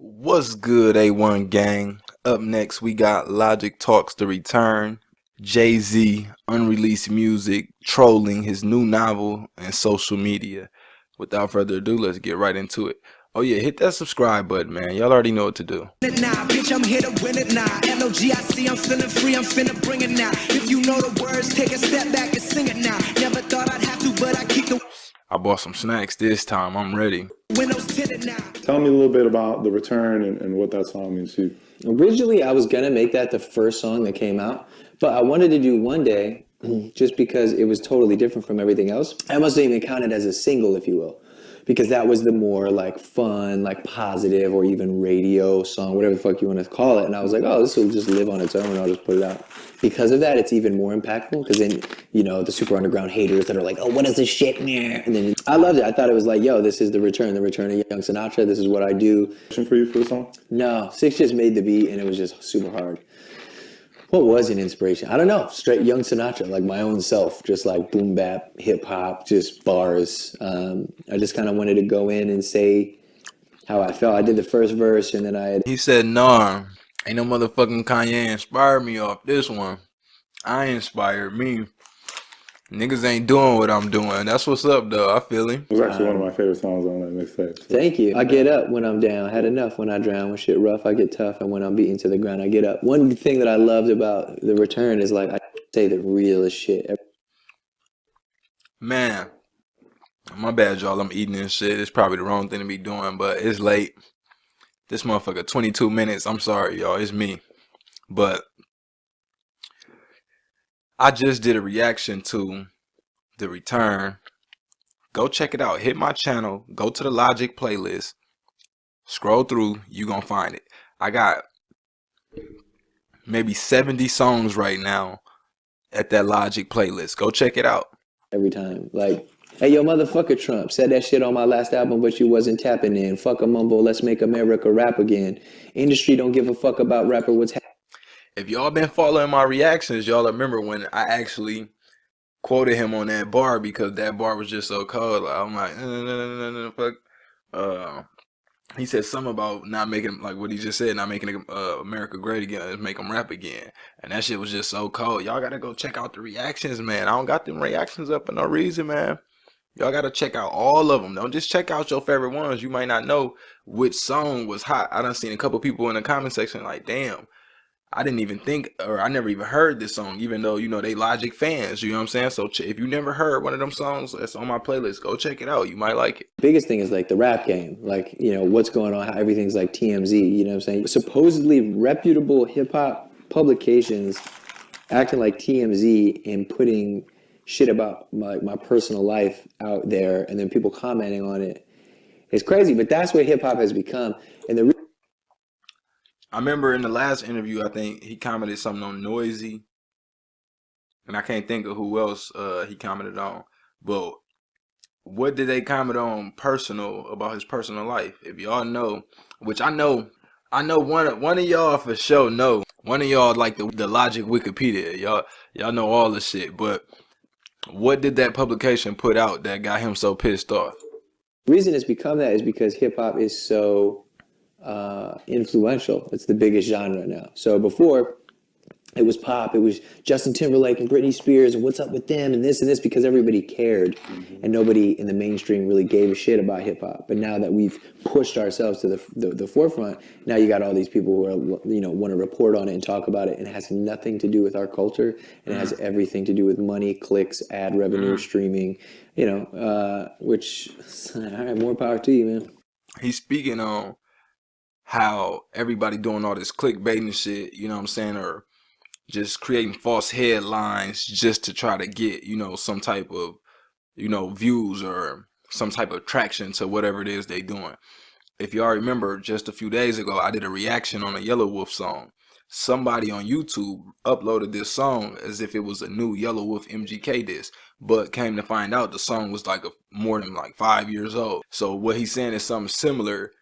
What's good, A1 gang? Up next, we got Logic Talks The Return, Jay-Z, unreleased music, trolling his new novel, and social media. Without further ado, let's get right into it. Oh yeah, hit that subscribe button, man. Y'all already know what to do. Nah, bitch, I'm here to win it now. L-O-G-I-C, I'm feeling free, I'm finna bring it now. If you know the words, take a step back and sing it now. Never thought I'd have to, but I keep the I bought some snacks this time. I'm ready. windows tinted now. Tell me a little bit about The Return and what that song means to you. Originally, I was gonna make that the first song that came out, but I wanted to do One Day just because it was totally different from everything else. I must even count it as a single, if you will, because that was the more like fun, like positive, or even radio song, whatever the fuck you want to call it. And I was like, oh, this will just live on its own. I'll just put it out. Because of that, it's even more impactful. Because then, you know, the super underground haters that are like, oh, what is this shit, man? And then I loved it. I thought it was like, yo, this is the return of Young Sinatra. This is what I do. Question for you for the song? No, Six just made the beat, and it was just super hard. What was an inspiration? I don't know. Straight Young Sinatra, like my own self, just like boom bap, hip hop, just bars. I just kind of wanted to go in and say how I felt. I did the first verse, and then He said, nah, ain't no motherfucking Kanye inspired me off this one. I inspired me. Niggas ain't doing what I'm doing. That's what's up, though. I feel him. It was actually one of my favorite songs on that mixtape. So. Thank you. I get up when I'm down. Had enough when I drown. When shit rough, I get tough. And when I'm beaten to the ground, I get up. One thing that I loved about The Return is like I say the realest shit. Man, my bad, y'all. I'm eating this shit. It's probably the wrong thing to be doing, but it's late. This motherfucker, 22 minutes. I'm sorry, y'all. It's me. But I just did a reaction to The Return. Go check it out. Hit my channel. Go to the Logic playlist. Scroll through. You gonna find it. I got maybe 70 songs right now at that Logic playlist. Go check it out. Every time. Like, hey, yo, motherfucker Trump said that shit on my last album, but you wasn't tapping in. Fuck a mumble, let's make America rap again. Industry don't give a fuck about rapper what's happening. If y'all been following my reactions, y'all remember when I actually quoted him on that bar because that bar was just so cold. I'm like, fuck. He said something about not making, like what he just said, not making America great again, make them rap again. And that shit was just so cold. Y'all gotta go check out the reactions, man. I don't got them reactions up for no reason, man. Y'all gotta check out all of them. Don't just check out your favorite ones. You might not know which song was hot. I done seen a couple people in the comment section like, damn, I didn't even think, or I never even heard this song, even though, you know, they Logic fans, you know what I'm saying? So if you never heard one of them songs that's on my playlist, go check it out. You might like it. Biggest thing is like the rap game. Like, you know, what's going on, how everything's like TMZ, you know what I'm saying? Supposedly reputable hip hop publications acting like TMZ and putting shit about my personal life out there and then people commenting on it. It's crazy, but that's what hip hop has become. And I remember in the last interview, I think he commented something on Noisy, and I can't think of who else he commented on. But what did they comment on personal about his personal life? If y'all know, which I know one of y'all for sure know. One of y'all like the Logic Wikipedia. Y'all know all the shit. But what did that publication put out that got him so pissed off? the reason it's become that is because hip hop is so influential. It's the biggest genre now. So before, it was pop, it was Justin Timberlake and Britney Spears and what's up with them and this because everybody cared and nobody in the mainstream really gave a shit about hip hop. But now that we've pushed ourselves to the forefront, now you got all these people who are, you know, want to report on it and talk about it, and it has nothing to do with our culture, and it has everything to do with money, clicks, ad revenue, streaming, you know, which, all right, more power to you, man. He's speaking on how everybody doing all this clickbait and shit, you know what I'm saying, or just creating false headlines just to try to get, you know, some type of, you know, views or some type of traction to whatever it is they doing. If y'all remember, just a few days ago, I did a reaction on a Yellow Wolf song. Somebody on YouTube uploaded this song as if it was a new Yellow Wolf MGK disc, but came to find out the song was like more than like 5 years old. So what he's saying is something similar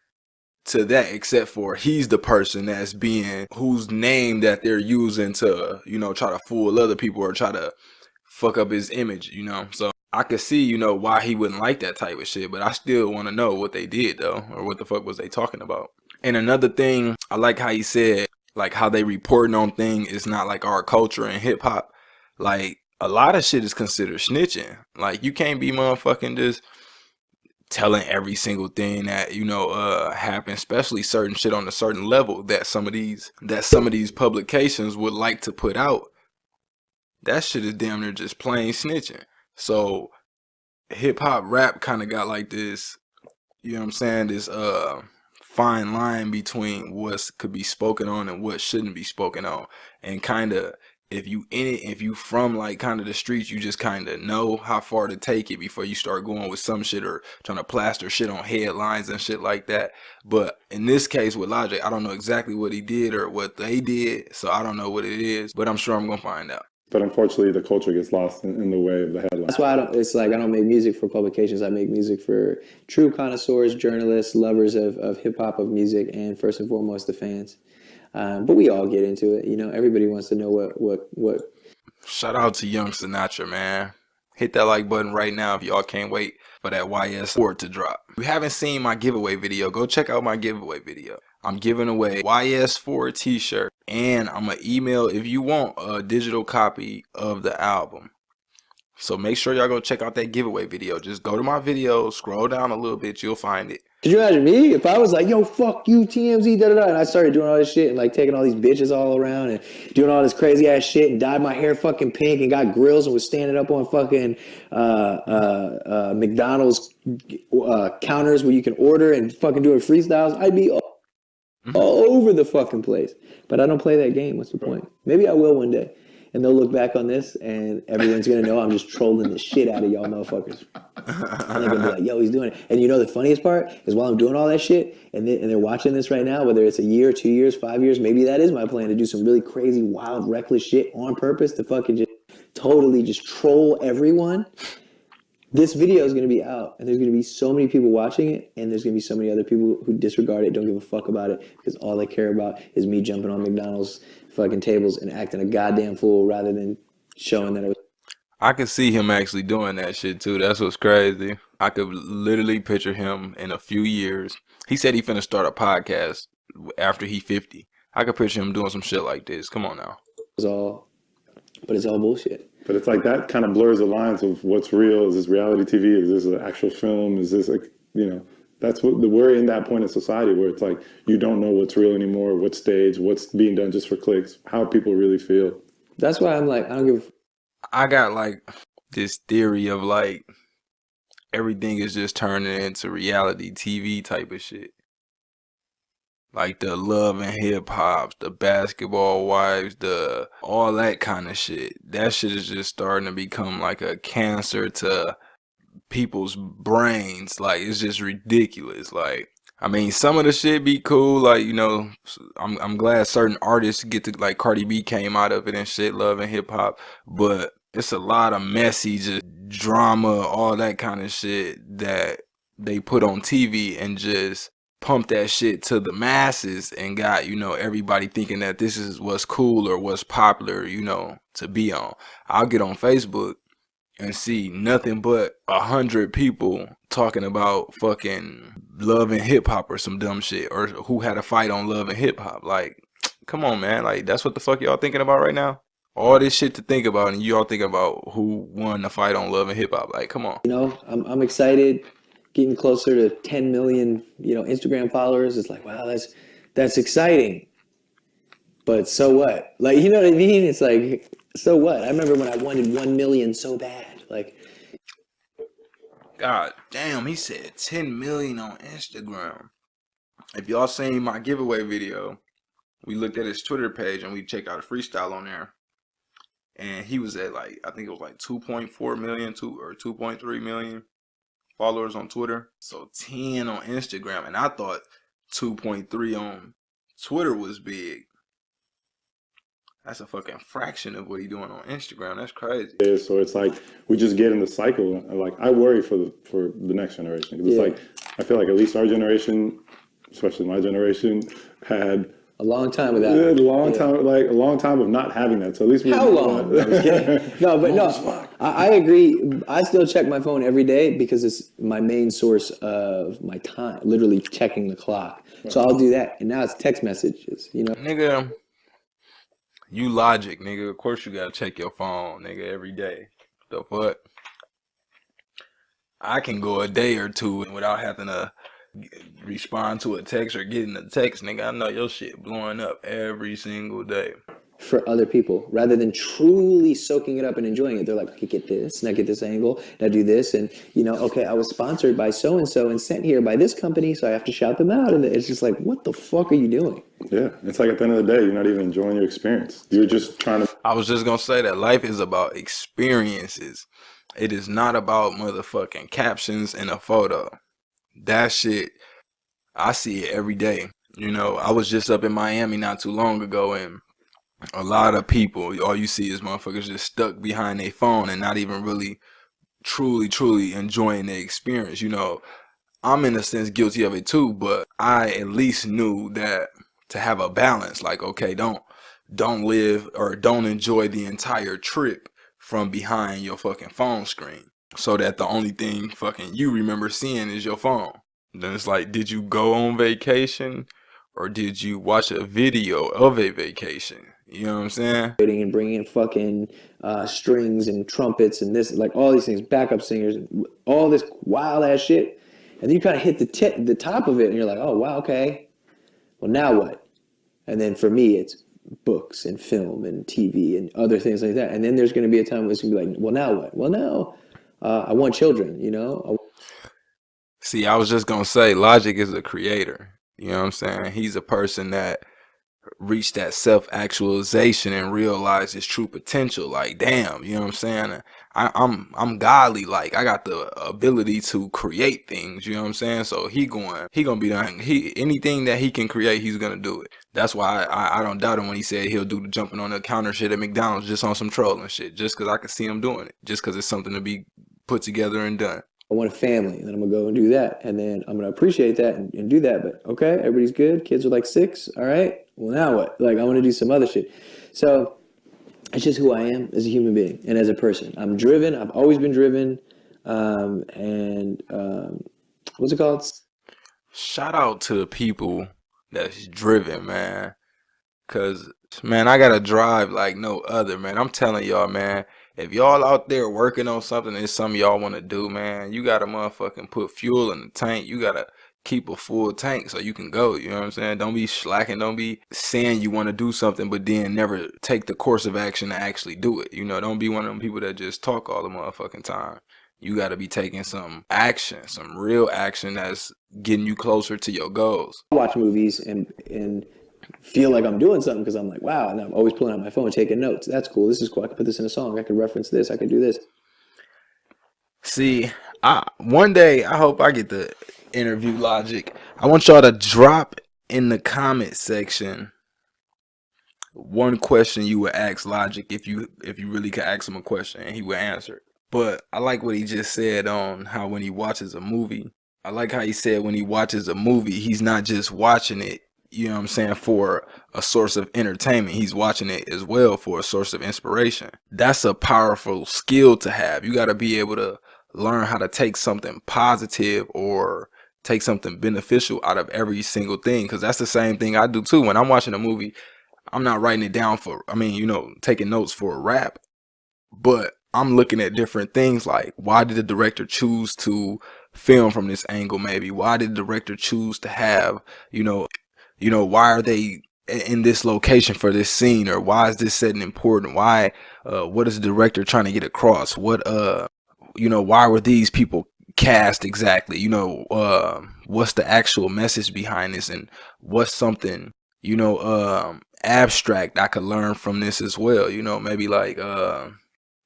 to that, except for he's the person that's being, whose name that they're using to, you know, try to fool other people or try to fuck up his image, you know. So I could see, you know, why he wouldn't like that type of shit, but I still want to know what they did though, or what the fuck was they talking about. And another thing, I like how he said, like how they reporting on thing is not like our culture in hip hop. Like a lot of shit is considered snitching. Like you can't be motherfucking just telling every single thing that happens, especially certain shit on a certain level that some of these publications would like to put out. That shit is damn near just plain snitching. So hip hop rap kind of got like this, you know what I'm saying, this fine line between what could be spoken on and what shouldn't be spoken on. And kind of, if you in it, if you from like kind of the streets, you just kind of know how far to take it before you start going with some shit or trying to plaster shit on headlines and shit like that. But in this case with Logic, I don't know exactly what he did or what they did, so I don't know what it is, but I'm sure I'm gonna find out. But unfortunately, the culture gets lost in the way of the headline. That's why I don't make music for publications. I make music for true connoisseurs, journalists, lovers of hip hop, of music, and first and foremost, the fans. But we all get into it. Everybody wants to know what. Shout out to Young Sinatra, man. Hit that like button right now if y'all can't wait for that YS4 to drop. If you haven't seen my giveaway video, go check out my giveaway video. I'm giving away YS4 t-shirt, and I'm going to email if you want a digital copy of the album. So make sure y'all go check out that giveaway video. Just go to my video, scroll down a little bit, you'll find it. Could you imagine me if I was like, yo, fuck you, TMZ, da-da-da, and I started doing all this shit and like taking all these bitches all around and doing all this crazy ass shit and dyed my hair fucking pink and got grills and was standing up on fucking McDonald's counters where you can order and fucking doing freestyles, I'd be all over the fucking place. But I don't play that game. What's the point? Maybe I will one day. And they'll look back on this and everyone's going to know I'm just trolling the shit out of y'all motherfuckers. And they're going to be like, yo, he's doing it. And the funniest part is while I'm doing all that shit and they're watching this right now, whether it's a year, 2 years, 5 years, maybe that is my plan, to do some really crazy, wild, reckless shit on purpose to fucking just totally just troll everyone. This video is going to be out, and there's going to be so many people watching it, and there's going to be so many other people who disregard it, don't give a fuck about it, because all they care about is me jumping on McDonald's fucking tables and acting a goddamn fool rather than showing that it was. I could see him actually doing that shit too. That's what's crazy. I could literally picture him in a few years. He said he finna start a podcast after he 50. I could picture him doing some shit like this. Come on now. It's all bullshit. But it's like that kind of blurs the lines of what's real. Is this reality TV? Is this an actual film? Is this like, that's what we're in that point in society where it's like you don't know what's real anymore, what's staged, what's being done just for clicks, how people really feel. That's why I'm like, I don't give I got like this theory of like everything is just turning into reality TV type of shit. Like the Love and Hip Hops, the Basketball Wives, all that kind of shit. That shit is just starting to become like a cancer to people's brains. Like it's just ridiculous. Like I mean, some of the shit be cool. Like I'm glad certain artists get to, like Cardi B came out of it and shit, Love and Hip Hop. But it's a lot of messy just drama, all that kind of shit that they put on TV and just pump that shit to the masses and got everybody thinking that this is what's cool or what's popular to be on. I'll get on Facebook and see nothing but 100 people talking about fucking Love and Hip Hop or some dumb shit, or who had a fight on Love and Hip Hop. Like, come on, man. Like, that's what the fuck y'all thinking about right now? All this shit to think about, and y'all thinking about who won the fight on Love and Hip Hop. Like, come on. I'm excited. Getting closer to 10 million, Instagram followers. It's like, wow, that's exciting. But so what? Like, you know what I mean? It's like, so what? I remember when I wanted 1 million so bad. Like, God damn, he said 10 million on Instagram. If y'all seen my giveaway video, we looked at his Twitter page and we checked out a freestyle on there. And he was at like, I think it was like 2.4 million or 2.3 million followers on Twitter. So 10 on Instagram. And I thought 2.3 on Twitter was big. That's a fucking fraction of what he doing on Instagram. That's crazy. Yeah, so it's like we just get in the cycle. And like I worry for the next generation. It's like I feel like at least our generation, especially my generation, had a long time without a long time of not having that. So at least how long? No, I agree. I still check my phone every day because it's my main source of my time. Literally checking the clock. So I'll do that. And now it's text messages, you know? Nigga, you Logic, nigga. Of course you gotta check your phone, nigga, every day. The fuck? I can go a day or two without having to respond to a text or getting a text, nigga. I know your shit blowing up every single day. For other people, rather than truly soaking it up and enjoying it. They're like, okay, get this, and I get this angle, and I do this, and you know, okay, I was sponsored by so and so and sent here by this company, so I have to shout them out. And it's just like, what the fuck are you doing? Yeah, it's like at the end of the day, you're not even enjoying your experience. You're just trying to. I was just gonna say that life is about experiences. It is not about motherfucking captions in a photo. That shit, I see it every day. You know, I was just up in Miami not too long ago, and a lot of people, all you see is motherfuckers just stuck behind their phone and not even really truly enjoying the experience. You know, I'm in a sense guilty of it too, but I at least knew that to have a balance, like, okay, don't live or don't enjoy the entire trip from behind your fucking phone screen, so that the only thing fucking you remember seeing is your phone. Then it's like, did you go on vacation or did you watch a video of a vacation? You know what I'm saying? And bringing fucking strings and trumpets and this, like all these things, backup singers, all this wild ass shit. And then you kind of hit the top of it and you're like, oh, wow, okay. Well, now what? And then for me, it's books and film and TV and other things like that. And then there's going to be a time where it's going to be like, well, now what? Well, now I want children, you know? See, I was just going to say, Logic is a creator. You know what I'm saying? He's a person that reached that self-actualization and realized his true potential. Like, damn, you know what I'm saying? I'm godly. Like, I got the ability to create things. You know what I'm saying? So he gonna be done. Anything that he can create, he's gonna do it. That's why I don't doubt him when he said he'll do the jumping on the counter shit at McDonald's just on some trolling shit, just because I can see him doing it, just because it's something to be put together and done. I want a family, and then I'm gonna go and do that, and then I'm gonna appreciate that and do that. But okay, everybody's good. Kids are like 6. All right. Well, now what? Like, I want to do some other shit. So it's just who I am as a human being and as a person. I'm driven. I've always been driven. What's it called? Shout out to the people that's driven, man. Cause man, I gotta drive like no other, man. I'm telling y'all, man. If y'all out there working on something, it's something y'all want to do, man, you gotta motherfucking put fuel in the tank. You gotta keep a full tank so you can go. You know what I'm saying? Don't be slacking. Don't be saying you want to do something but then never take the course of action to actually do it. You know, don't be one of them people that just talk all the motherfucking time. You got to be taking some action, some real action that's getting you closer to your goals. I watch movies and feel like I'm doing something because I'm like, wow, and I'm always pulling out my phone, taking notes. That's cool. This is cool. I could put this in a song. I could reference this. I could do this. See, one day I hope I get the interview Logic. I want y'all to drop in the comment section one question you would ask Logic if you really could ask him a question and he would answer it. But I like what he just said on how when he watches a movie, I like how he said when he watches a movie, he's not just watching it, you know what I'm saying, for a source of entertainment. He's watching it as well for a source of inspiration. That's a powerful skill to have. You got to be able to learn how to take something positive or take something beneficial out of every single thing, because that's the same thing I do too. When I'm watching a movie, I'm not writing it down for, taking notes for a rap, but I'm looking at different things like, why did the director choose to film from this angle? Maybe why did the director choose to have, why are they in this location for this scene, or why is this setting important? Why, what is the director trying to get across? What, why were these people cast exactly? What's the actual message behind this, and what's something, abstract I could learn from this as well? Maybe like,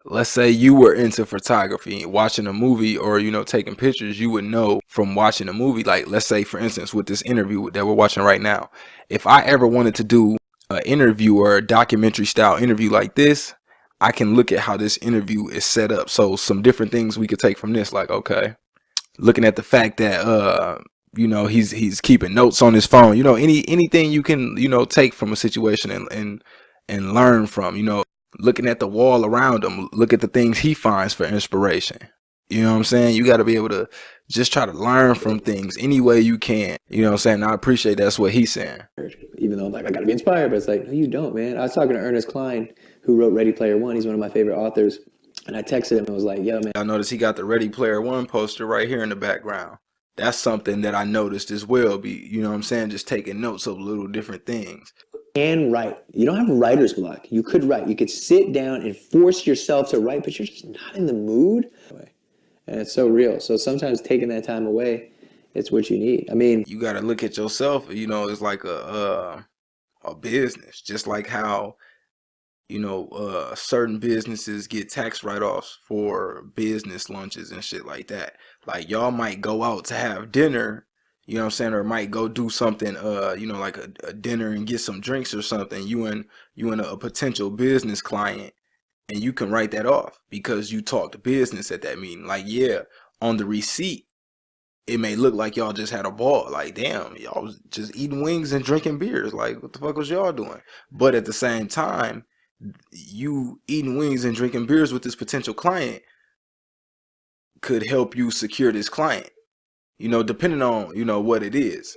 let's say you were into photography, watching a movie, or, taking pictures, you would know from watching a movie. Like, let's say, for instance, with this interview that we're watching right now, if I ever wanted to do an interview or a documentary style interview like this, I can look at how this interview is set up. So some different things we could take from this, like, okay, looking at the fact that, he's keeping notes on his phone, anything you can, take from a situation and learn from, looking at the wall around him, look at the things he finds for inspiration. You know what I'm saying? You got to be able to just try to learn from things any way you can. You know what I'm saying? I appreciate that's what he's saying. Even though I'm like, I gotta be inspired, but it's like, no, you don't, man. I was talking to Ernest Cline, who wrote Ready Player One. He's one of my favorite authors. And I texted him and was like, yo, man. I noticed he got the Ready Player One poster right here in the background. That's something that I noticed as well. You know what I'm saying? Just taking notes of little different things. And write. You don't have writer's block. You could write. You could sit down and force yourself to write, but you're just not in the mood. And it's so real. So sometimes taking that time away, it's what you need. I mean, you got to look at yourself. You know, it's like a business, just like how, you know, certain businesses get tax write-offs for business lunches and shit like that. Like y'all might go out to have dinner, you know what I'm saying, or might go do something, you know, like a dinner and get some drinks or something. You and a potential business client, and you can write that off because you talked business at that meeting. Like, yeah, on the receipt, it may look like y'all just had a ball. Like, damn, y'all was just eating wings and drinking beers. Like, what the fuck was y'all doing? But at the same time, you eating wings and drinking beers with this potential client could help you secure this client, you know, depending on, you know, what it is.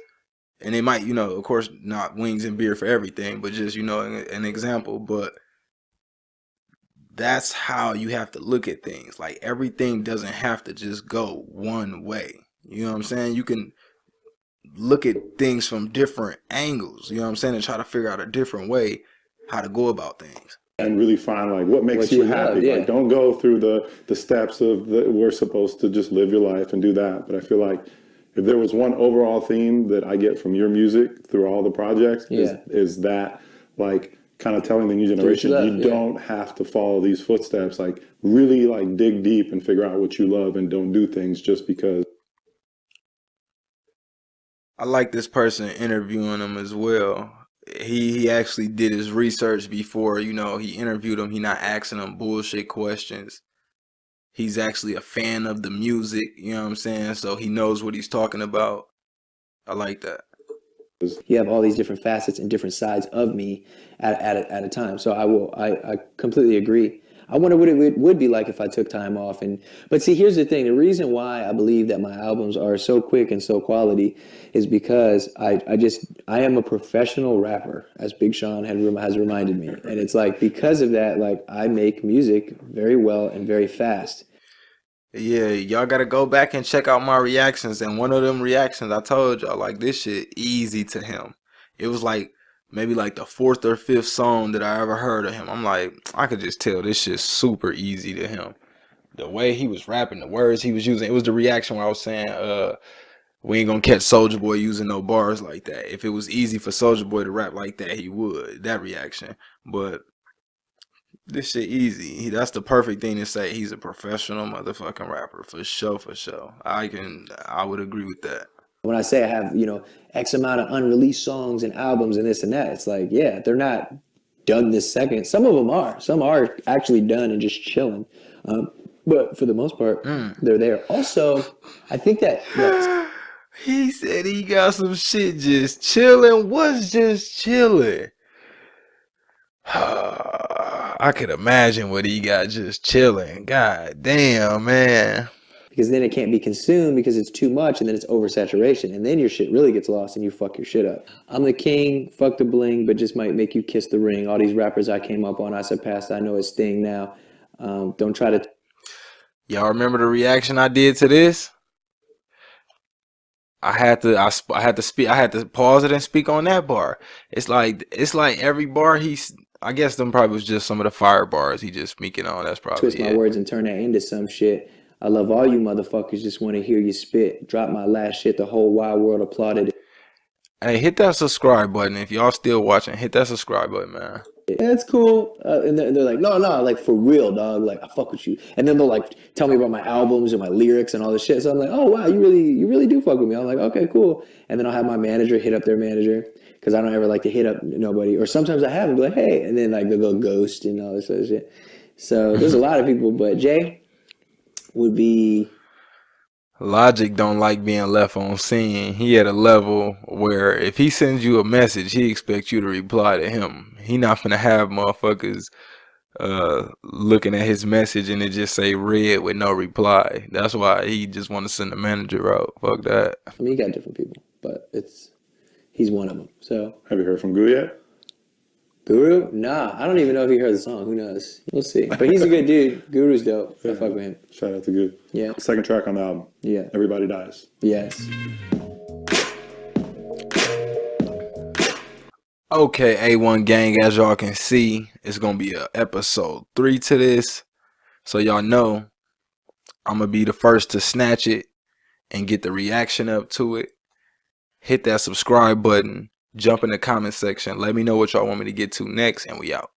And they might, you know, of course, not wings and beer for everything, but just, you know, an example. But that's how you have to look at things. Like, everything doesn't have to just go one way. You know what I'm saying? You can look at things from different angles, you know what I'm saying, and try to figure out a different way how to go about things. And really find like what makes you happy. Love, yeah. Like, don't go through the steps of we're supposed to just live your life and do that. But I feel like if there was one overall theme that I get from your music through all the projects, is that, like, kind of telling the new generation, you don't have to follow these footsteps. Like, really, like, dig deep and figure out what you love, and don't do things just because. I like this person interviewing him as well. He actually did his research before, you know, he interviewed him. He not asking him bullshit questions. He's actually a fan of the music, you know what I'm saying? So he knows what he's talking about. I like that. You have all these different facets and different sides of me at a time. So I completely agree. I wonder what it would be like if I took time off. But see, here's the thing. The reason why I believe that my albums are so quick and so quality is because I am a professional rapper, as Big Sean has reminded me. And it's like, because of that, like, I make music very well and very fast. Yeah, y'all gotta go back and check out my reactions. And one of them reactions, I told y'all, like, this shit easy to him. It was like maybe like the 4th or 5th song that I ever heard of him. I'm like, I could just tell this shit's super easy to him. The way he was rapping, the words he was using, it was the reaction where I was saying, we ain't gonna catch Soulja Boy using no bars like that. If it was easy for Soulja Boy to rap like that, he would. That reaction. But this shit easy. That's the perfect thing to say. He's a professional motherfucking rapper, for sure, for sure. I would agree with that. When I say I have, you know, X amount of unreleased songs and albums and this and that, it's like, yeah, they're not done this second. Some of them are. Some are actually done and just chilling. But for the most part, they're there. Also, I think that... He said he got some shit just chilling. What's just chilling? I could imagine what he got just chilling. God damn, man. Because then it can't be consumed because it's too much, and then it's oversaturation, and then your shit really gets lost and you fuck your shit up. I'm the king, fuck the bling, but just might make you kiss the ring. All these rappers I came up on, I surpassed, I know it's Sting now. Don't try to... Y'all remember the reaction I did to this? I had to pause it and speak on that bar. It's like every bar I guess them probably was just some of the fire bars he just speaking on. That's probably twist my words and turn that into some shit. I love all you motherfuckers, just want to hear you spit. Drop my last shit, the whole wide world applauded it. Hey, hit that subscribe button. If y'all still watching, hit that subscribe button, man. Yeah, it's cool. And they're like, no, like, for real, dog. Like, I fuck with you. And then they'll, like, tell me about my albums and my lyrics and all this shit. So I'm like, oh, wow, you really do fuck with me. I'm like, okay, cool. And then I'll have my manager hit up their manager, because I don't ever like to hit up nobody. Or sometimes I have them be like, hey. And then, like, they'll go ghost and all this other shit. So there's a lot of people. But Jay would be... Logic don't like being left on scene. He at a level where if he sends you a message, he expects you to reply to him. He not finna have motherfuckers looking at his message and it just say read with no reply. That's why he just want to send the manager out. Fuck that. I mean, you got different people, but he's one of them. So, have you heard from Goo yet? Guru? Nah, I don't even know if he heard the song. Who knows? We'll see. But he's a good dude. Guru's dope. I fuck with him. Shout out to Goo. Yeah. Second track on the album. Yeah. Everybody Dies. Yes. Okay, A1 gang, as y'all can see, it's gonna be a episode 3 to this. So y'all know I'm gonna be the first to snatch it and get the reaction up to it. Hit that subscribe button, jump in the comment section, let me know what y'all want me to get to next, and we out.